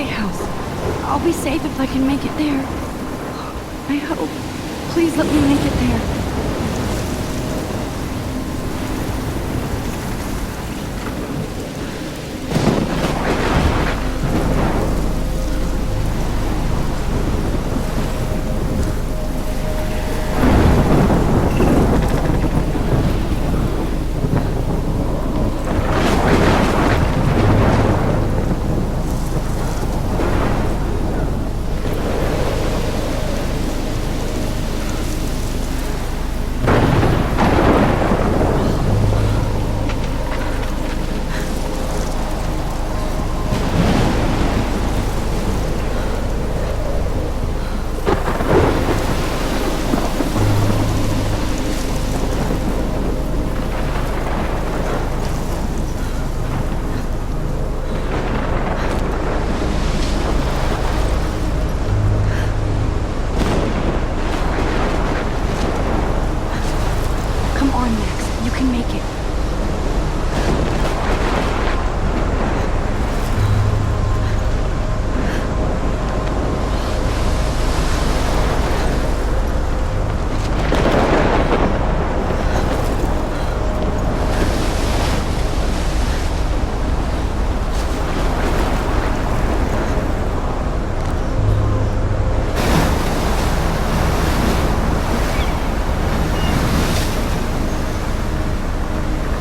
lighthouse. I'll be safe if I can make it there. I hope. Please let me make it there.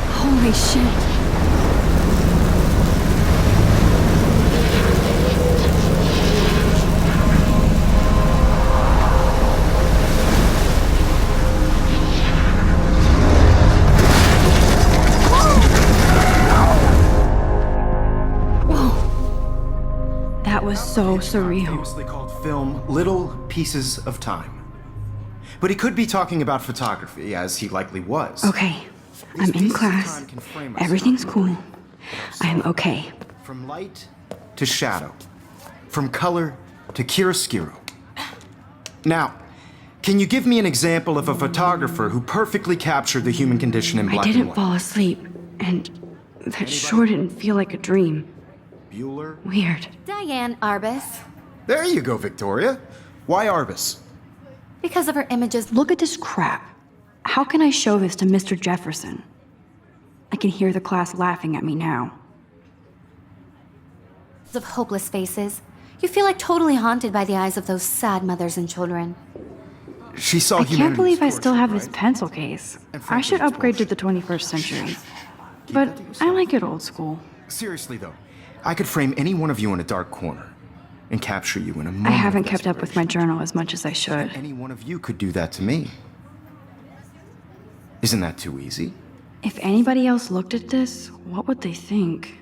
Holy shit. That was so surreal. Famously called film Little Pieces of Time. But he could be talking about photography, as he likely was. Okay, I'm in class. Everything's cool. I am okay. From light to shadow. From color to chiaroscuro. Now, can you give me an example of a photographer who perfectly captured the human condition in black I and didn't white? fall asleep, and that sure didn't feel like a dream. Bueller? Weird. Diane Arbus. There you go, Victoria. Why Arbus? Because of her images. Look at this crap. How can I show this to Mr. Jefferson? I can hear the class laughing at me now. Of hopeless faces. You feel like totally haunted by the eyes of those sad mothers and children. She saw I can't humanity's believe I still torture, have this right? pencil case. And I frankly, should it's upgrade to bullshit. the 21st century. Keep But that to yourself. I like it old school. Seriously, though, I could frame any one of you in a dark corner and capture you in a moment I haven't of kept up with my desperation. journal as much as I should. Any one of you could do that to me. Isn't that too easy? If anybody else looked at this, what would they think?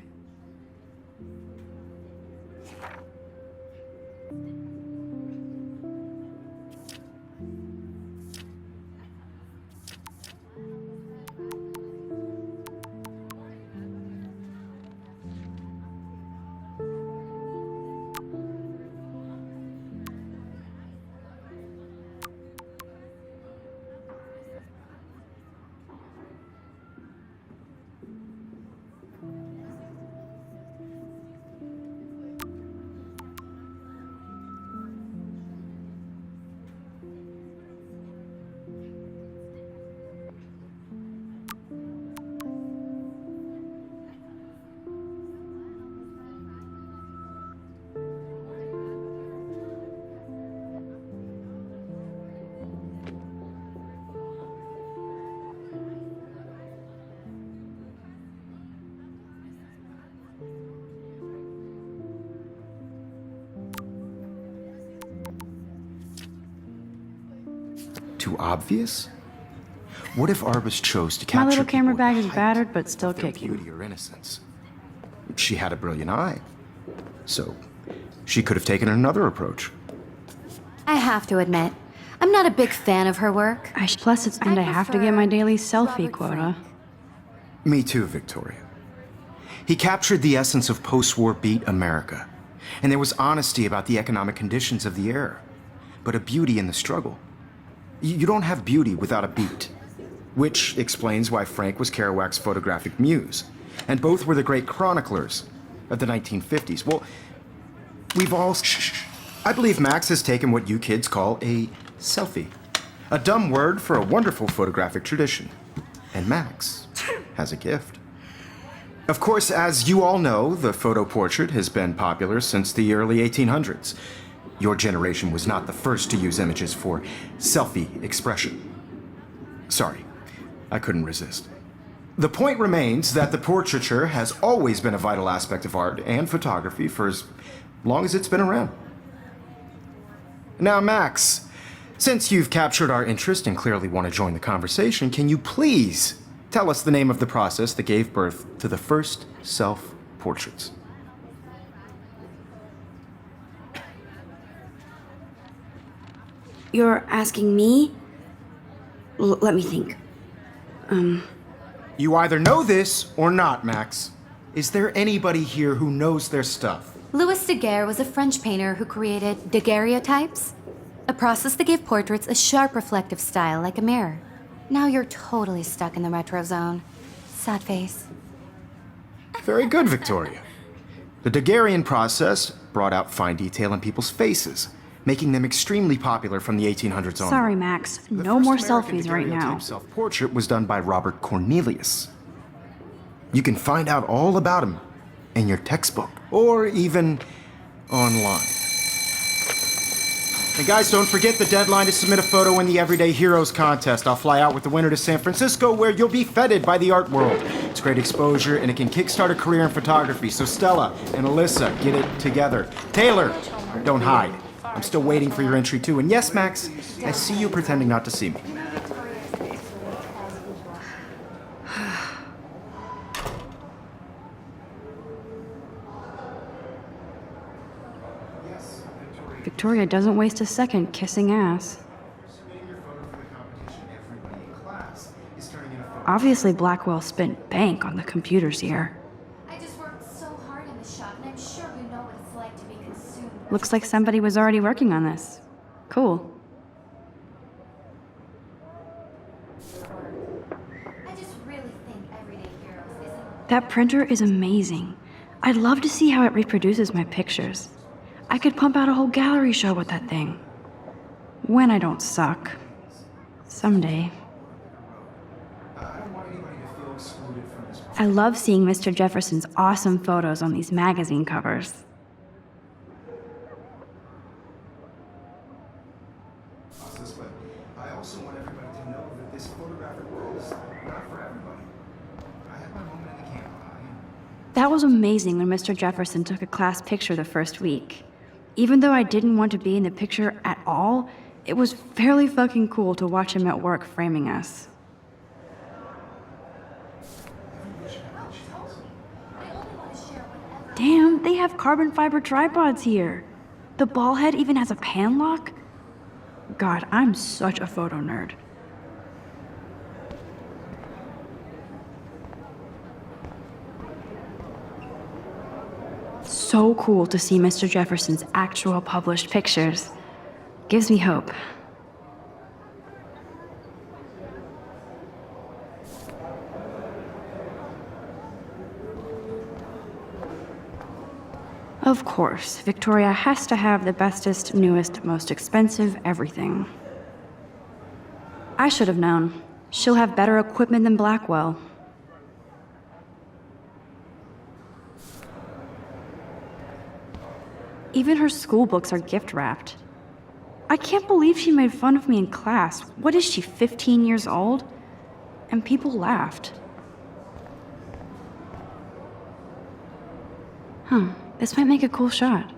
Too obvious? What if Arbus chose to capture My little camera people bag at is the height battered, but still of their kicking. beauty or innocence? She had a brilliant eye, so she could have taken another approach. I have to admit, I'm not a big fan of her work. Plus, it's and I have to get my daily selfie Robert quota. Frank. Me too, Victoria. He captured the essence of post-war beat America, and there was honesty about the economic conditions of the era, but a beauty in the struggle. You don't have beauty without a beat, which explains why Frank was Kerouac's photographic muse, and both were the great chroniclers of the 1950s. Well, we've all... Shh. I believe Max has taken what you kids call a selfie. A dumb word for a wonderful photographic tradition. And Max has a gift. Of course, as you all know, the photo portrait has been popular since the early 1800s. Your generation was not the first to use images for selfie expression. Sorry, I couldn't resist. The point remains that the portraiture has always been a vital aspect of art and photography for as long as it's been around. Now, Max, since you've captured our interest and clearly want to join the conversation, can you please tell us the name of the process that gave birth to the first self-portraits? You're asking me? Let me think. You either know this or not, Max. Is there anybody here who knows their stuff? Louis Daguerre was a French painter who created daguerreotypes, a process that gave portraits a sharp reflective style like a mirror. Now you're totally stuck in the retro zone. Sad face. Very good, Victoria. The Daguerrean process brought out fine detail in people's faces, making them extremely popular from the 1800s on. Sorry, Max. The No first more American selfies right now. daguerreotype self-portrait was done by Robert Cornelius. You can find out all about him in your textbook, or even online. And guys, don't forget the deadline to submit a photo in the Everyday Heroes contest. I'll fly out with the winner to San Francisco, where you'll be feted by the art world. It's great exposure, and it can kickstart a career in photography. So Stella and Alyssa, get it together. Taylor, don't hide. I'm still waiting for your entry too. And yes, Max, I see you pretending not to see me. Victoria doesn't waste a second kissing ass. Obviously, Blackwell spent bank on the computers here. I just worked so hard in the shop, and I'm sure you know what it's like to be consumed. Looks like somebody was already working on this. Cool. I just really think Everyday Heroes isn't... That printer is amazing. I'd love to see how it reproduces my pictures. I could pump out a whole gallery show with that thing. When I don't suck. Someday. I love seeing Mr. Jefferson's awesome photos on these magazine covers. I also want everybody to know that this photographic world is not for everybody. I had my moment in the camera eye. That was amazing when Mr. Jefferson took a class picture the first week. Even though I didn't want to be in the picture at all, it was fairly fucking cool to watch him at work framing us. Damn, they have carbon fiber tripods here. The ball head even has a pan lock. God, I'm such a photo nerd. So cool to see Mr. Jefferson's actual published pictures. Gives me hope. Of course, Victoria has to have the bestest, newest, most expensive everything. I should have known. She'll have better equipment than Blackwell. Even her school books are gift wrapped. I can't believe she made fun of me in class. What is she, 15 years old? And people laughed. This might make a cool shot.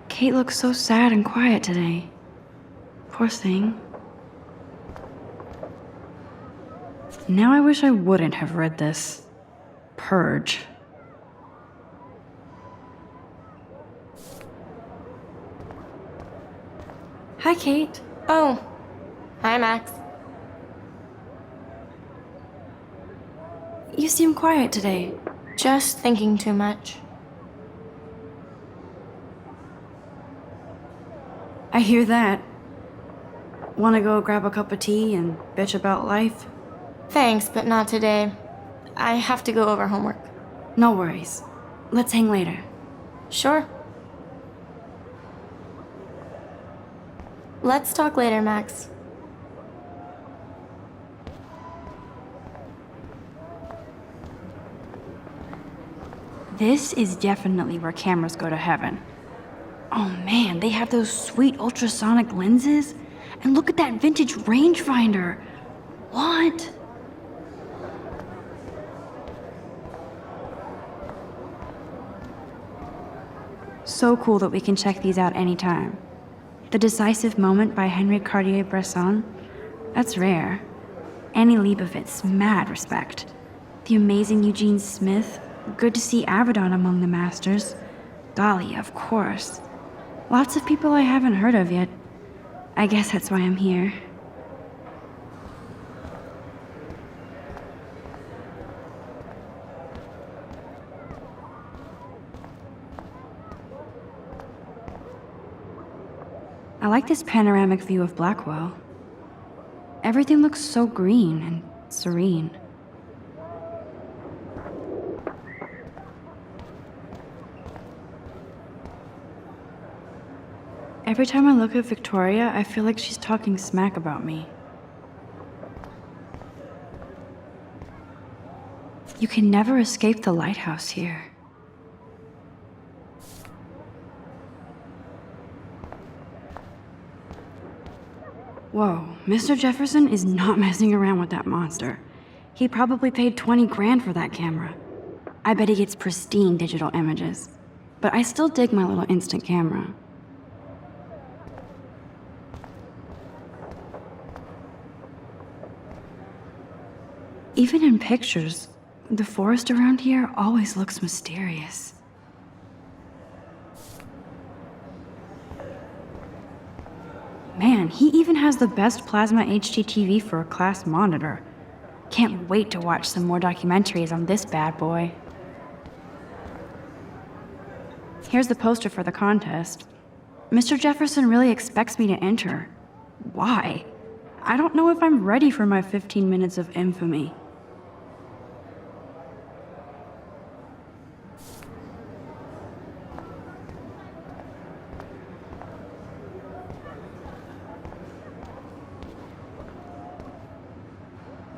Kate looks so sad and quiet today. Poor thing. Now I wish I wouldn't have read this. Purge. Hi, Kate. Oh. Hi, Max. You seem quiet today. Just thinking too much. I hear that. Wanna go grab a cup of tea and bitch about life? Thanks, but not today. I have to go over homework. No worries. Let's hang later. Sure. Let's talk later, Max. This is definitely where cameras go to heaven. Oh man, they have those sweet ultrasonic lenses. And look at that vintage rangefinder. What? So cool that we can check these out anytime. The Decisive Moment by Henry Cartier-Bresson, that's rare. Annie Leibovitz, mad respect. The amazing Eugene Smith, good to see Avedon among the masters. Golly, of course. Lots of people I haven't heard of yet. I guess that's why I'm here. I like this panoramic view of Blackwell. Everything looks so green and serene. Every time I look at Victoria, I feel like she's talking smack about me. You can never escape the lighthouse here. Whoa, Mr. Jefferson is not messing around with that monster. He probably paid 20 grand for that camera. I bet he gets pristine digital images. But I still dig my little instant camera. Even in pictures, the forest around here always looks mysterious. Man, he even has the best plasma HDTV for a class monitor. Can't wait to watch some more documentaries on this bad boy. Here's the poster for the contest. Mr. Jefferson really expects me to enter. Why? I don't know if I'm ready for my 15 minutes of infamy.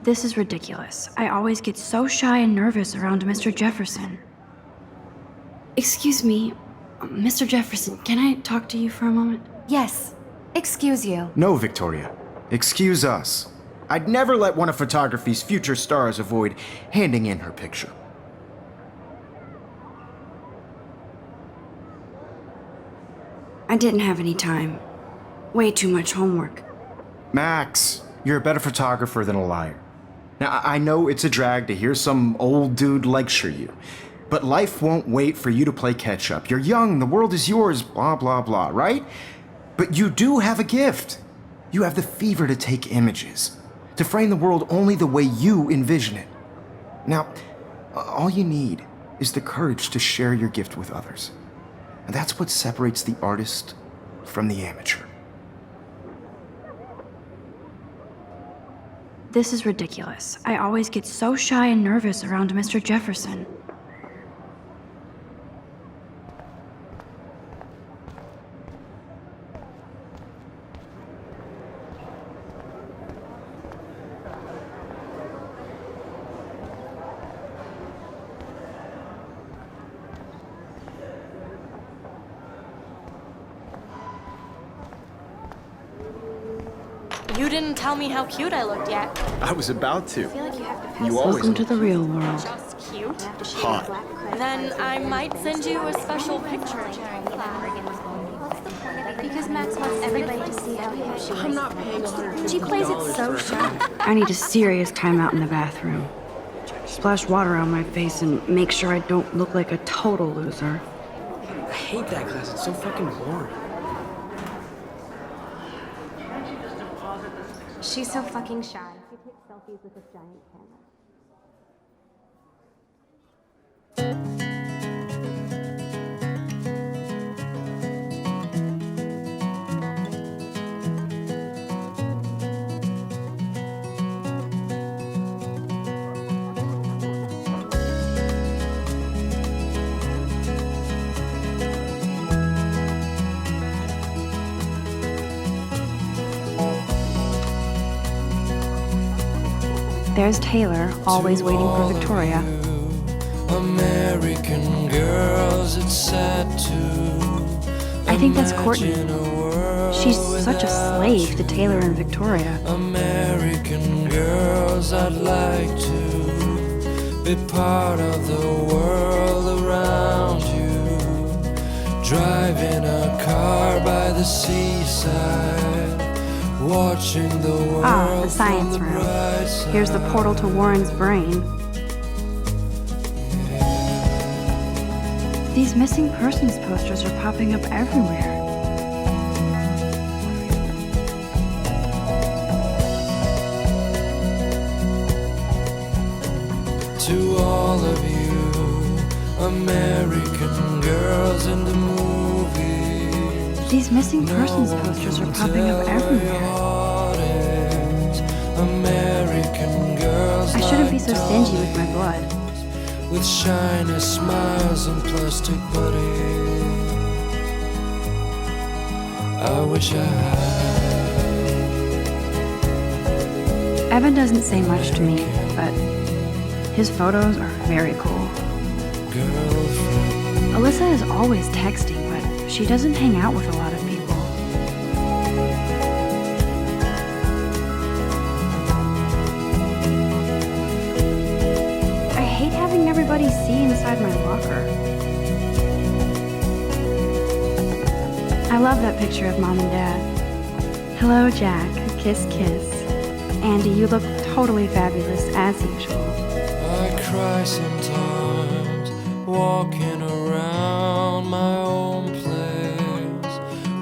This is ridiculous. I always get so shy and nervous around Mr. Jefferson. Excuse me, Mr. Jefferson, can I talk to you for a moment? Yes. Excuse you. No, Victoria. Excuse us. I'd never let one of photography's future stars avoid handing in her picture. I didn't have any time. Way too much homework. Max, you're a better photographer than a liar. Now, I know it's a drag to hear some old dude lecture you, but life won't wait for you to play catch-up. You're young, the world is yours, blah, blah, blah, right? But you do have a gift. You have the fever to take images, to frame the world only the way you envision it. Now, all you need is the courage to share your gift with others. And that's what separates the artist from the amateur. This is ridiculous. I always get so shy and nervous around Mr. Jefferson. You didn't tell me how cute I looked yet. I was about to. You Welcome to the real world. Just cute. hot. Then I might send you a special picture. Because Max wants everybody to see how hip she I'm is. not paying $150. She plays it so sharp. I need a serious timeout in the bathroom. Splash water on my face and make sure I don't look like a total loser. I hate that class. It's so fucking boring. She's so fucking shy. She takes selfies with this giant camera. There's Taylor, always waiting for Victoria. American girls, it's sad to I think that's Courtney. imagine a world She's such a slave to Taylor and Victoria. American girls, I'd like to be part of the world around you. Driving a car by the seaside, watching the world Ah, the science from the room. bright side. Here's the portal to Warren's brain. These missing persons posters are popping up everywhere. To all of you, American girls in the movies. These missing persons posters are popping up everywhere. American girls I shouldn't be like so stingy with my blood. with shiny smiles and plastic bodies. I wish I had Evan doesn't say much to me, but his photos are very cool. girlfriend. Alyssa is always texting, but she doesn't hang out with a lot of people. I hate having everybody see inside my locker. I love that picture of Mom and Dad. Hello, Jack. Kiss, kiss. Andy, you look totally fabulous as usual. I cry sometimes, walking around my own place,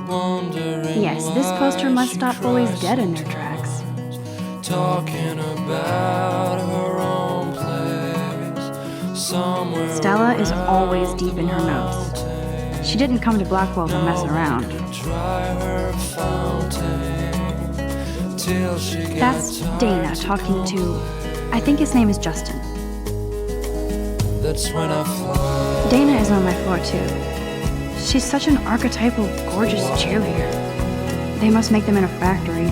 wondering Yes, this poster why must she stop bullies cries dead in their tracks. sometimes, talking about her own place, somewhere Stella is around always deep in her the notes. mountain. She didn't come to Blackwell to mess around. Dry her fountain till she That's gets Dana talking to, I think his name is Justin. That's when I fly. Dana is on my floor too. She's such an archetypal, gorgeous cheerleader. They must make them in a factory.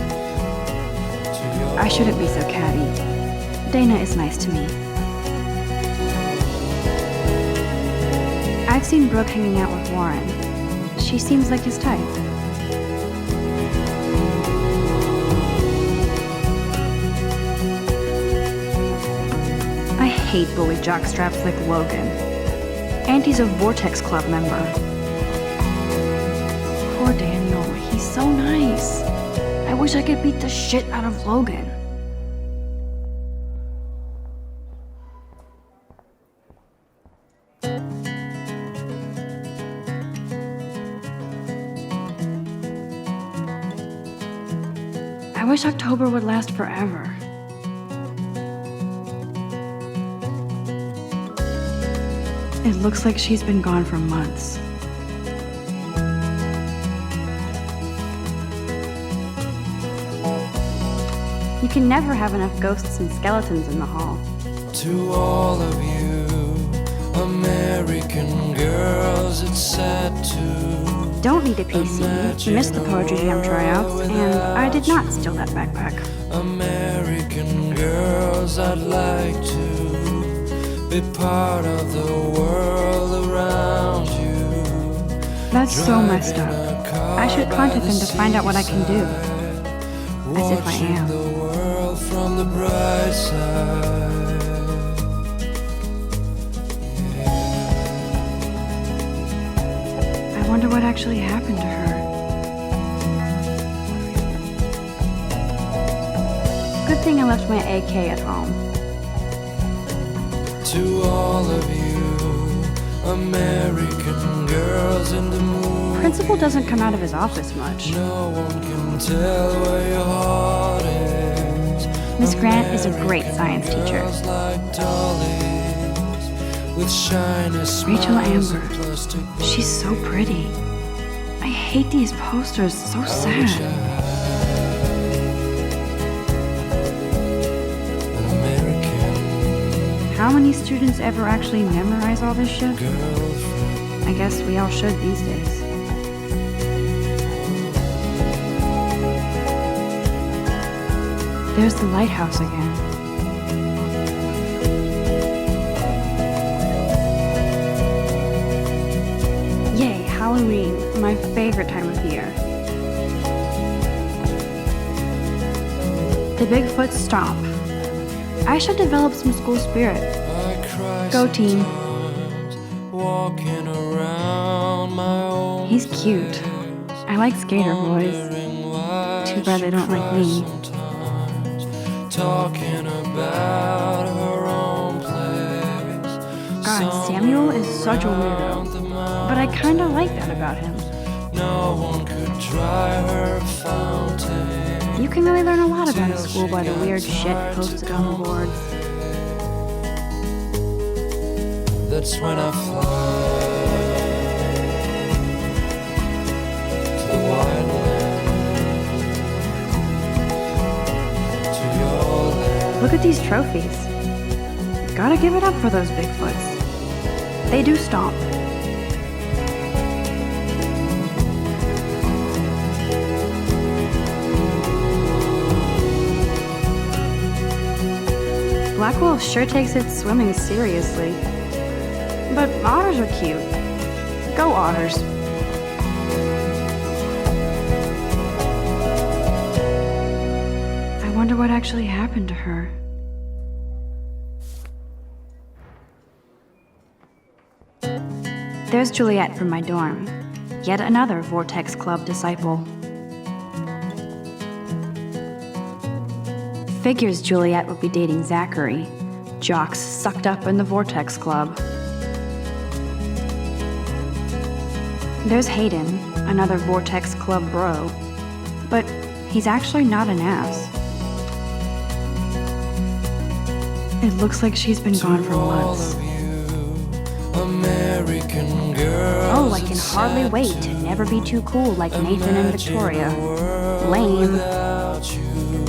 I shouldn't be so catty. Dana is nice to me. I've seen Brooke hanging out with Warren. She seems like his type. I hate bully jockstraps like Logan. And he's a Vortex Club member. Poor Daniel, he's so nice. I wish I could beat the shit out of Logan. I wish October would last forever. It looks like she's been gone for months. You can never have enough ghosts and skeletons in the hall. To all of you, American girls, it's sad to Don't need a PC. You missed the Poetry Jam tryouts, and I did not steal that backpack. American girls, I'd like to be part of the world around you. That's so messed up. I should contact them to find out what I can do. As if I Watching am. the world from the bright side. I wonder what actually happened to her. Good thing I left my AK at home. To all of you, American girls in the movies. Principal doesn't come out of his office much. No one can tell where your heart is. Miss Grant is a great science teacher. Girls like dollies with shiny Rachel smiles Amber. and plastic She's so pretty. I hate these posters, so sad. an American How many students ever actually memorize all this shit? girlfriend. I guess we all should these days. There's the lighthouse again. Yay, Halloween, my favorite time of year. The Bigfoot stomp. I should develop some school spirit. I cry Go team. sometimes, walking around my own He's cute. I like skater boys. wondering why Too bad they don't like me. sometimes, talking about her own place. God, Samuel is such a weirdo. But I kinda like that about him. No one could dry her fountain. You can really learn a lot about a school by the weird shit posted on the boards. That's when I fly to the wildland, to your land. Look at these trophies. Gotta give it up for those Bigfoots. They do stomp. Blackwell sure takes its swimming seriously. But otters are cute. Go otters. I wonder what actually happened to her. There's Juliet from my dorm. Yet another Vortex Club disciple. Figures Juliet would be dating Zachary, jocks sucked up in the Vortex Club. There's Hayden, another Vortex Club bro. But he's actually not an ass. It looks like she's been gone for months. American girls. Oh, I can hardly wait to never be too cool like Nathan and Victoria. Lame. Without you,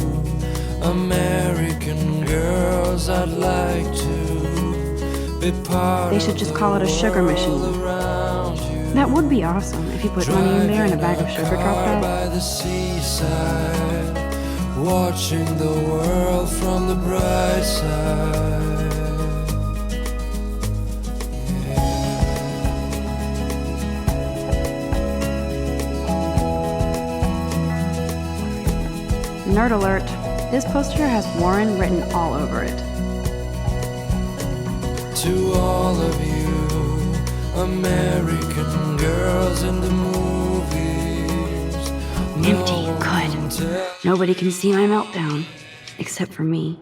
American girls, I'd like to be part They should just call it a sugar machine. around you. That would be awesome if you put money in there and a bag of sugar dropped out. By the seaside, watching the world from the bright side. Nerd alert. This poster has Warren written all over it. To all of you, American girls in the movies. Empty, good. Nobody can see my meltdown, except for me.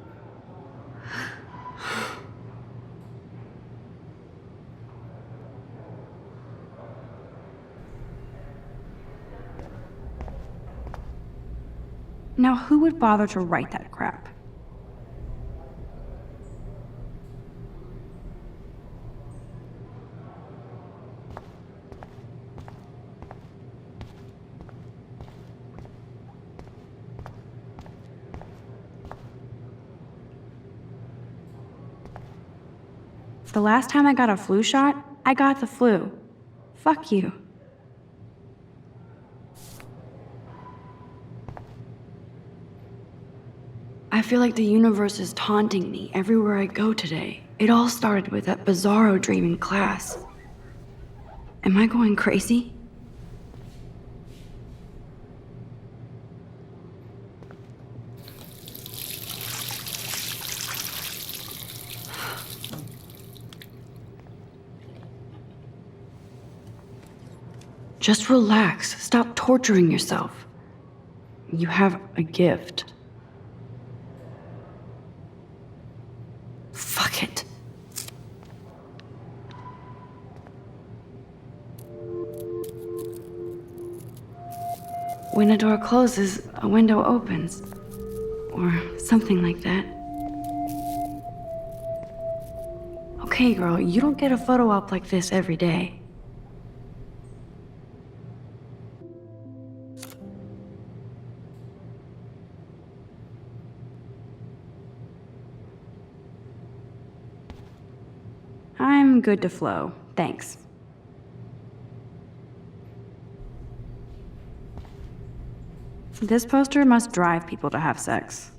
Now, who would bother to write that crap? The last time I got a flu shot, I got the flu. Fuck you. I feel like the universe is taunting me everywhere I go today. It all started with that bizarro dream in class. Am I going crazy? Just relax. Stop torturing yourself. You have a gift. When a door closes, a window opens. Or something like that. Okay, girl, you don't get a photo op like this every day. I'm good to flow, thanks. This poster must drive people to have sex.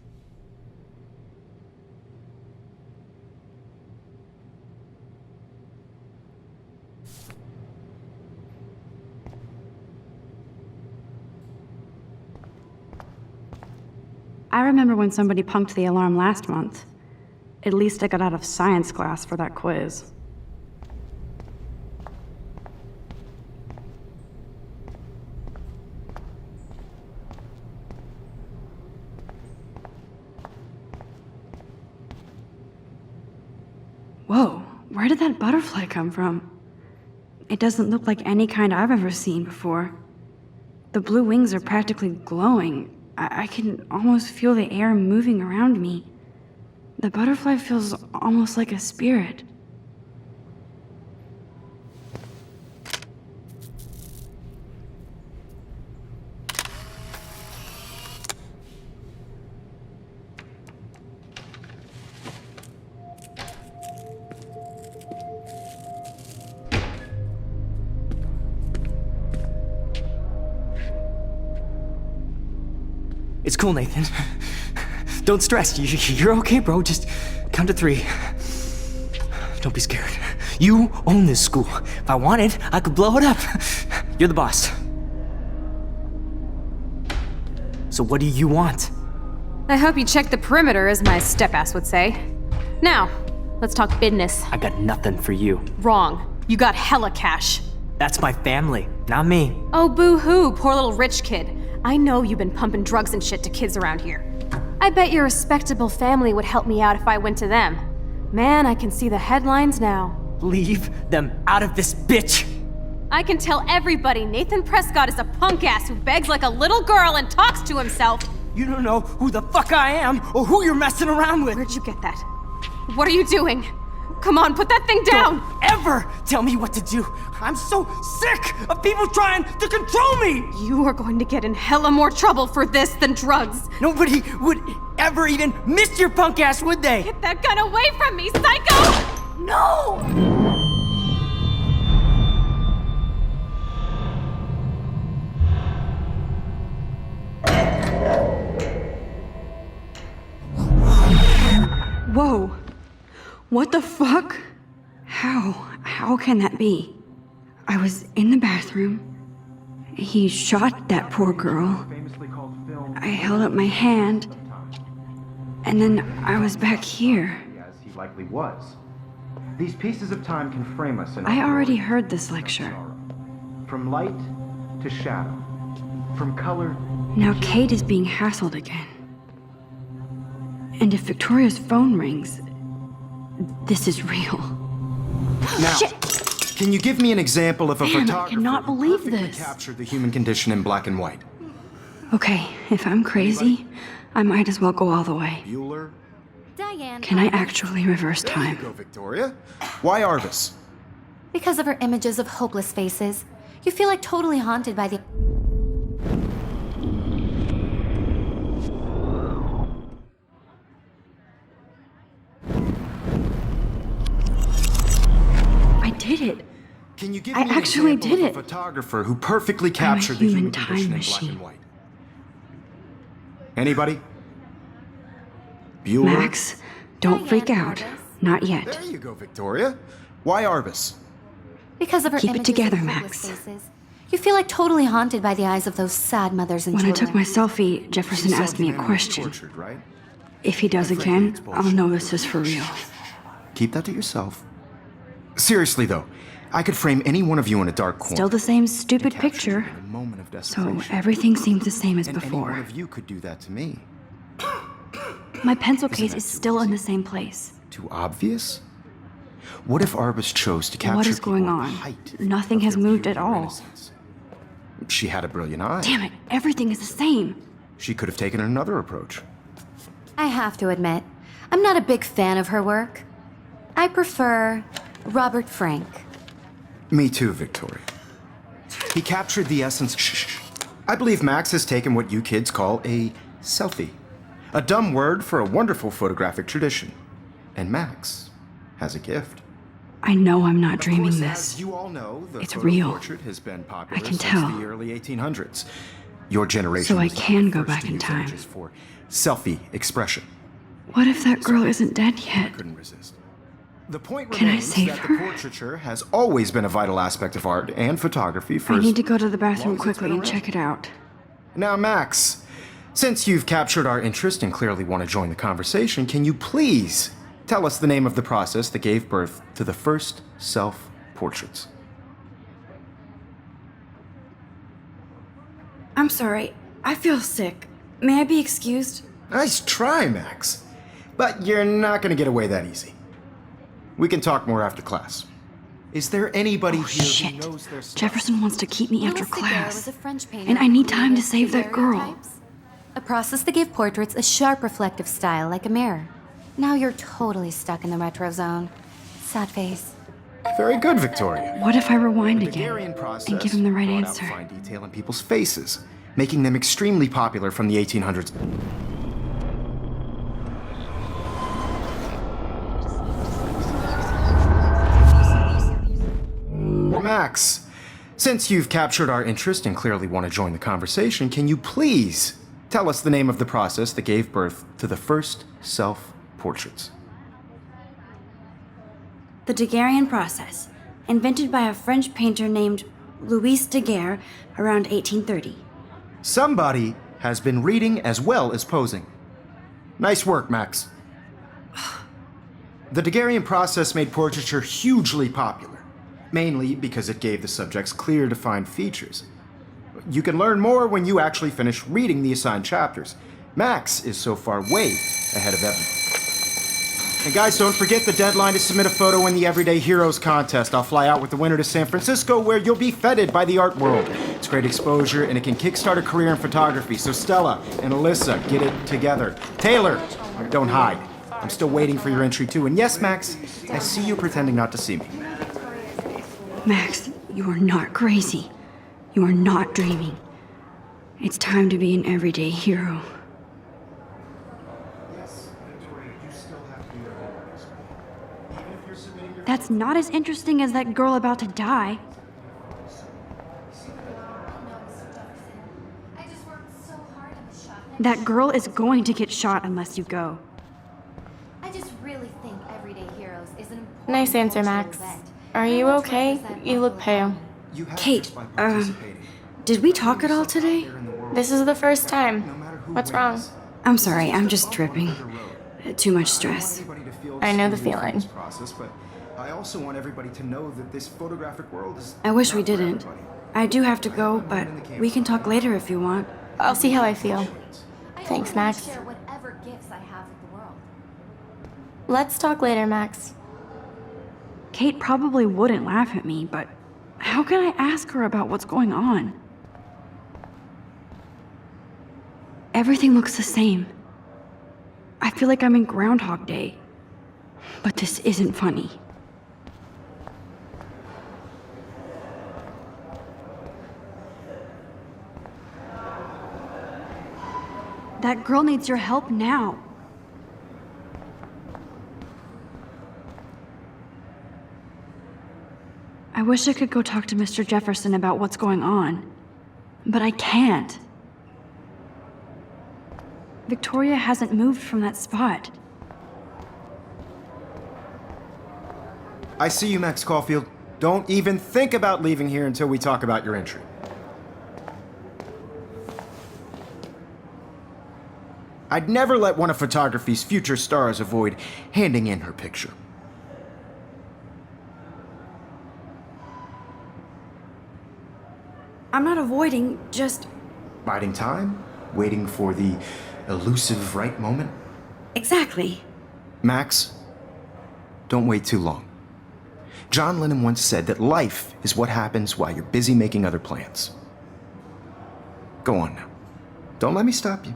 I remember when somebody punked the alarm last month. At least I got out of science class for that quiz. Whoa, where did that butterfly come from? It doesn't look like any kind I've ever seen before. The blue wings are practically glowing. I can almost feel the air moving around me. The butterfly feels almost like a spirit. It's cool, Nathan. Don't stress. You're okay, bro. Just count to 3. Don't be scared. You own this school. If I wanted, I could blow it up. You're the boss. So what do you want? I hope you checked the perimeter, as my step-ass would say. Now, let's talk business. I got nothing for you. Wrong. You got hella cash. That's my family, not me. Oh, boo-hoo, poor little rich kid. I know you've been pumping drugs and shit to kids around here. I bet your respectable family would help me out if I went to them. Man, I can see the headlines now. Leave them out of this bitch! I can tell everybody Nathan Prescott is a punk ass who begs like a little girl and talks to himself. You don't know who the fuck I am or who you're messing around with. Where'd you get that? What are you doing? Come on, put that thing down! Don't ever tell me what to do! I'm so sick of people trying to control me! You are going to get in hella more trouble for this than drugs. Nobody would ever even miss your punk ass, would they? Get that gun away from me, psycho! No! Whoa. What the fuck? How can that be? I was in the bathroom. He shot that poor girl. I held up my hand. And then I was back here. As he likely was. These pieces of time can frame us in I our already glory. heard this lecture. From light to shadow. From color. Now Kate is being hassled again. And if Victoria's phone rings, this is real. Now, Shit! can you give me an example of a Man, I photographer cannot who believe perfectly this. captured the human condition in black and white? Okay, if I'm crazy, I might as well go all the way. Bueller? Diane. Can I actually reverse There you time? go, Victoria. Why Arvis? Because of her images of hopeless faces, you feel like totally haunted by the... I did it. Can you give I me an actually example did of it. a photographer who perfectly captured the human human time condition in black machine. and white? Anybody? Bueller? Max, don't freak out. Not yet. There you go, Victoria. Why Arvis? Because of her Keep it images together, of Max. hopeless faces, you feel like totally haunted by the eyes of those sad mothers and When I children. took my selfie, Jefferson asked me a question. Tortured, right? If he does again, I'll know this is for real. Keep that to yourself. Seriously, though, I could frame any one of you in a dark corner. Still the same stupid and capture you picture. in a moment of So desperation. everything seems the same as And any one before. of you could do that to me. My pencil case that is too still in easy? the same place. Too obvious? What if Arbus chose to capture What is going people at on? the height Nothing of has their moved beauty at or all. innocence? She had a brilliant eye. Damn it, everything is the same. She could have taken another approach. I have to admit, I'm not a big fan of her work. I prefer Robert Frank. Me too, Victoria. He captured the essence. Shh. I believe Max has taken what you kids call a selfie. A dumb word for a wonderful photographic tradition. And Max has a gift. I know I'm not Of dreaming course, this. As you all know, the It's photo real. portrait has been popular I can since tell. the early 1800s. Your generation So I was the can go first back to in use time. images for selfie expression. What if that girl isn't dead I yet? couldn't resist. The point Can I remains save that her? the portraiture has always been a vital aspect of art and photography for I as need to go to the long bathroom as it's quickly been and around. check it out. Now, Max, since you've captured our interest and clearly want to join the conversation, can you please tell us the name of the process that gave birth to the first self-portraits? I'm sorry. I feel sick. May I be excused? Nice try, Max. But you're not going to get away that easy. We can talk more after class. Is there anybody Oh, here shit. who knows their stuff? Jefferson wants to keep me after Louis Daguerre class. was a French painter And I who need time to created save that girl. daguerreotypes, a process that gave portraits a sharp reflective style like a mirror. Now you're totally stuck in the retro zone. Sad face. Very good, Victoria. What if I rewind The again Daguerrean process and give him the right brought out answer? fine detail in people's faces, making them extremely popular from the 1800s. Max, since you've captured our interest and clearly want to join the conversation, can you please tell us the name of the process that gave birth to the first self-portraits? The Daguerrean process, invented by a French painter named Louis Daguerre around 1830. Somebody has been reading as well as posing. Nice work, Max. The Daguerrean process made portraiture hugely popular, mainly because it gave the subjects clear, defined features. You can learn more when you actually finish reading the assigned chapters. Max is so far way ahead of everyone. And guys, don't forget the deadline to submit a photo in the Everyday Heroes contest. I'll fly out with the winner to San Francisco, where you'll be feted by the art world. It's great exposure, and it can kickstart a career in photography. So Stella and Alyssa, get it together. Taylor, don't hide. I'm still waiting for your entry too. And yes, Max, I see you pretending not to see me. Max, you are not crazy. You are not dreaming. It's time to be an everyday hero. That's not as interesting as that girl about to die. That girl is going to get shot unless you go. I just really think Everyday Heroes is an important Nice answer, cultural Max. event. Are you okay? You look pale. You have Kate, this by participating. Did we talk at all today? Here in the world, This is the first time. no matter who What's wrong? wins. I'm sorry, I'm just tripping. Too much stress. I know the extremely feeling. this process, but I also want everybody to know that this photographic world is I wish we not for didn't. everybody. I do have to go, but we can talk later if you want. I'll see how I feel. I Thanks, only Max. share whatever gifts I have with the world. Let's talk later, Max. Kate probably wouldn't laugh at me, but how can I ask her about what's going on? Everything looks the same. I feel like I'm in Groundhog Day. But this isn't funny. That girl needs your help now. I wish I could go talk to Mr. Jefferson about what's going on, but I can't. Victoria hasn't moved from that spot. I see you, Max Caulfield. Don't even think about leaving here until we talk about your entry. I'd never let one of photography's future stars avoid handing in her picture. I'm not avoiding, just... Biding time, waiting for the elusive right moment. Exactly. Max, don't wait too long. John Lennon once said that life is what happens while you're busy making other plans. Go on now. Don't let me stop you.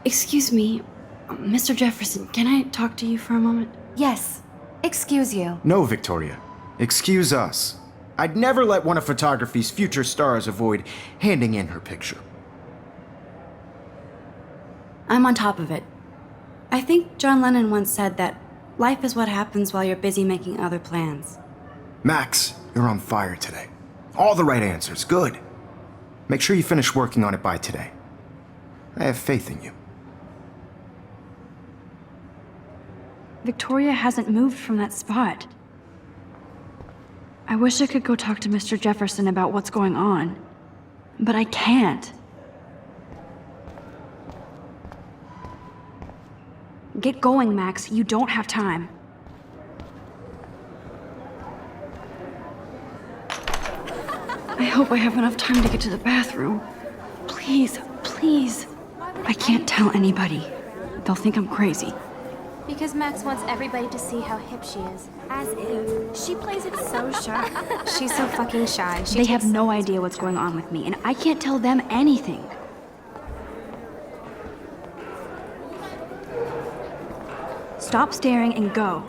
Excuse me, Mr. Jefferson, can I talk to you for a moment? Yes. Excuse you. No, Victoria. Excuse us. I'd never let one of photography's future stars avoid handing in her picture. I'm on top of it. I think John Lennon once said that life is what happens while you're busy making other plans. Max, you're on fire today. All the right answers. Good. Make sure you finish working on it by today. I have faith in you. Victoria hasn't moved from that spot. I wish I could go talk to Mr. Jefferson about what's going on, but I can't. Get going, Max. You don't have time. I hope I have enough time to get to the bathroom. Please, please. I can't tell anybody. They'll think I'm crazy. Because Max wants everybody to see how hip she is. As if. She plays it so sharp. She's so fucking shy. They have no idea what's going on with me, and I can't tell them anything. Stop staring and go.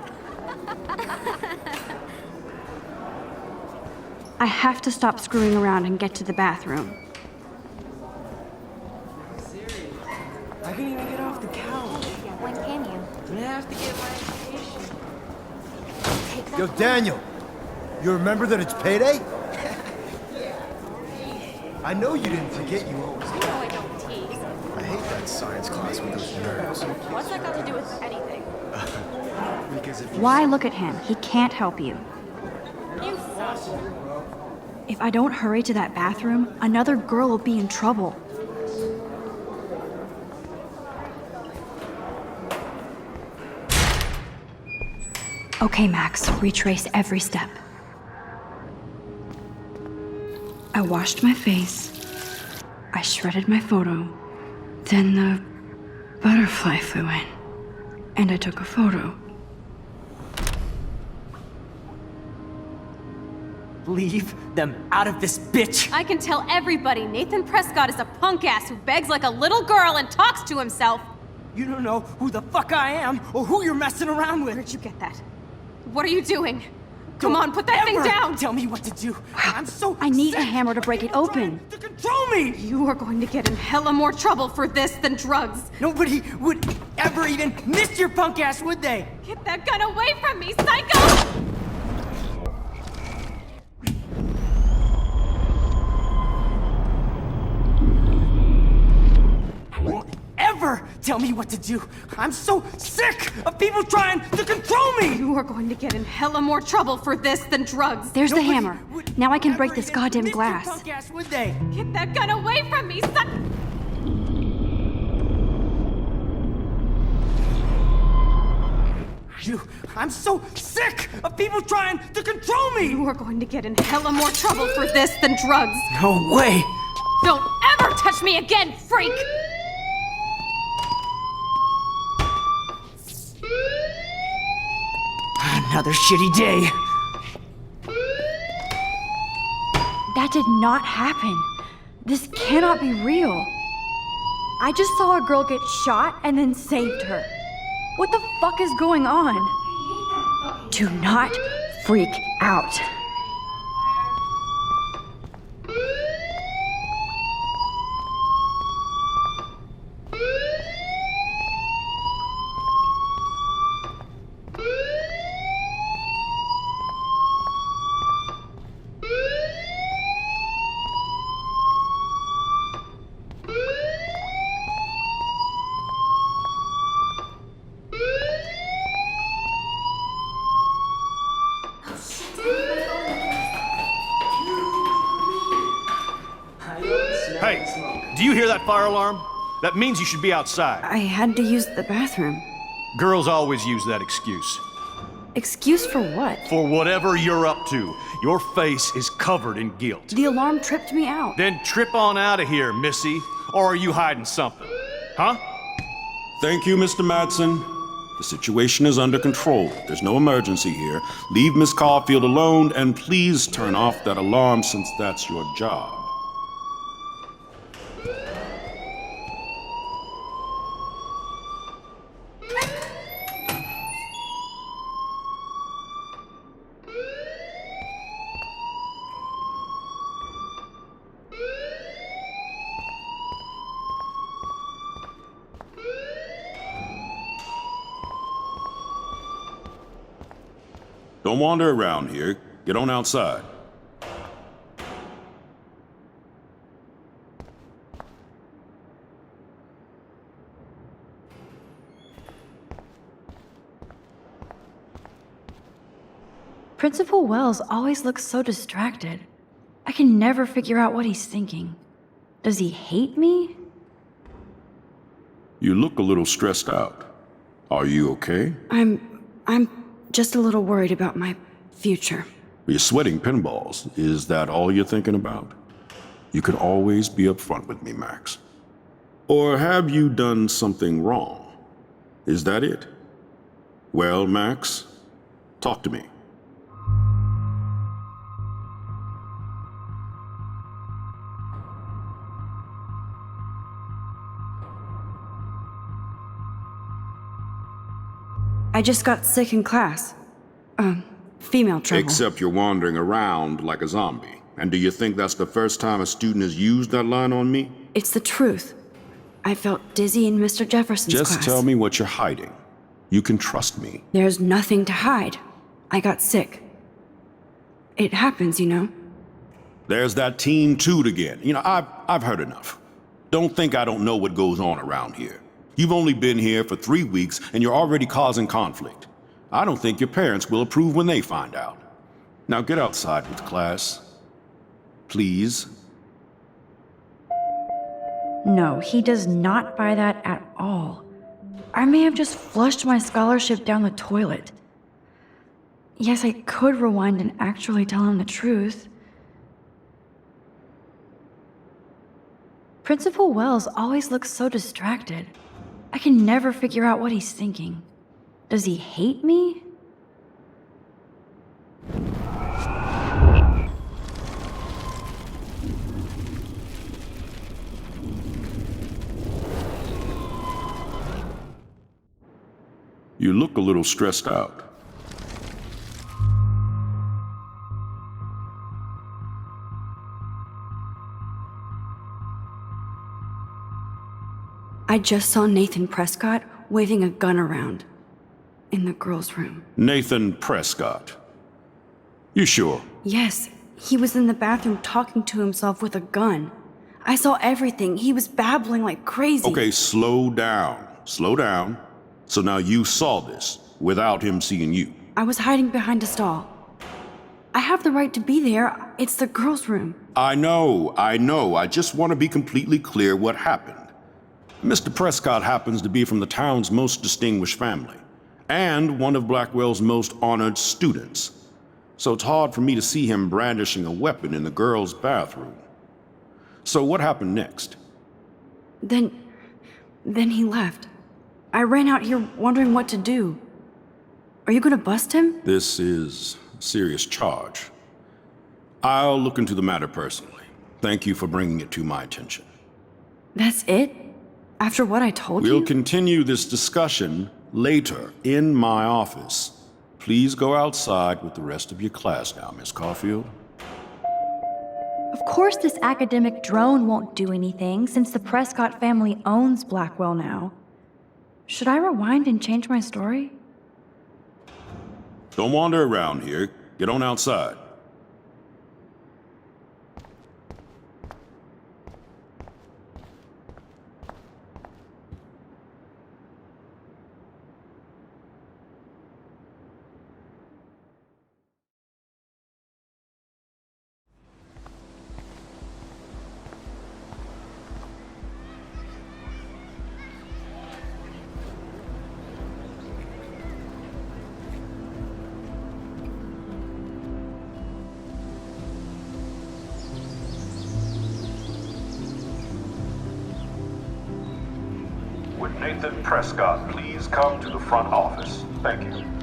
I have to stop screwing around and get to the bathroom. I can't even get off the couch. When can you? I'm gonna have to get my education. Yo, Daniel, you remember that it's payday? I know you didn't forget you owe us. You know I don't tease. I hate that science class with those nerds. What's that got to do with anything? Because if Why look at him? He can't help you. You suck. If I don't hurry to that bathroom, another girl will be in trouble. Okay, Max, retrace every step. I washed my face. I shredded my photo. Then the butterfly flew in. And I took a photo. Leave them out of this bitch! I can tell everybody Nathan Prescott is a punk ass who begs like a little girl and talks to himself. You don't know who the fuck I am or who you're messing around with. Where'd you get that? What are you doing? Come on, put that thing Ever down! Tell me what to do. I'm so I need a sick hammer to of break it people open. trying to control me! You are going to get in hella more trouble for this than drugs. Nobody would ever even miss your punk ass, would they? Get that gun away from me, psycho! Won't ever tell me what to do. I'm so sick of people trying to control me! You are going to get in hella more trouble for this than drugs. There's the Nobody hammer. would Now I can ever break this even goddamn miss your glass. punk ass, would they? Get that gun away from me, son! I'm so sick of people trying to control me! You are going to get in hella more trouble for this than drugs. No way! Don't ever touch me again, freak! Another shitty day. That did not happen. This cannot be real. I just saw a girl get shot and then saved her. What the fuck is going on? Do not freak out. Hey, do you hear that fire alarm? That means you should be outside. I had to use the bathroom. Girls always use that excuse. Excuse for what? For whatever you're up to. Your face is covered in guilt. The alarm tripped me out. Then trip on out of here, Missy. Or are you hiding something? Huh? Thank you, Mr. Madsen. The situation is under control. There's no emergency here. Leave Miss Caulfield alone, and please turn off that alarm since that's your job. Don't wander around here. Get on outside. Principal Wells always looks so distracted. I can never figure out what he's thinking. Does he hate me? You look a little stressed out. Are you okay? I'm just a little worried about my future. You're sweating pinballs. Is that all you're thinking about? You could always be upfront with me, Max. Or have you done something wrong? Is that it? Well, Max, talk to me. I just got sick in class. Female trouble. Except you're wandering around like a zombie. And do you think that's the first time a student has used that line on me? It's the truth. I felt dizzy in Mr. Jefferson's class. Just tell me what you're hiding. You can trust me. There's nothing to hide. I got sick. It happens, you know. There's that Team Toot again. You know, I've heard enough. Don't think I don't know what goes on around here. You've only been here for 3 weeks, and you're already causing conflict. I don't think your parents will approve when they find out. Now get outside with class. Please. No, he does not buy that at all. I may have just flushed my scholarship down the toilet. Yes, I could rewind and actually tell him the truth. Principal Wells always looks so distracted. I can never figure out what he's thinking. Does he hate me? You look a little stressed out. I just saw Nathan Prescott waving a gun around in the girls' room. Nathan Prescott. You sure? Yes, he was in the bathroom talking to himself with a gun. I saw everything. He was babbling like crazy. Okay, slow down. Slow down. So now you saw this without him seeing you. I was hiding behind a stall. I have the right to be there. It's the girls' room. I know. I just want to be completely clear what happened. Mr. Prescott happens to be from the town's most distinguished family, and one of Blackwell's most honored students. So it's hard for me to see him brandishing a weapon in the girls' bathroom. So what happened next? Then he left. I ran out here wondering what to do. Are you gonna bust him? This is a serious charge. I'll look into the matter personally. Thank you for bringing it to my attention. That's it? After what I told you? We'll continue this discussion later in my office. Please go outside with the rest of your class now, Miss Caulfield. Of course this academic drone won't do anything since the Prescott family owns Blackwell now. Should I rewind and change my story? Don't wander around here. Get on outside. Would Nathan Prescott please come to the front office? Thank you.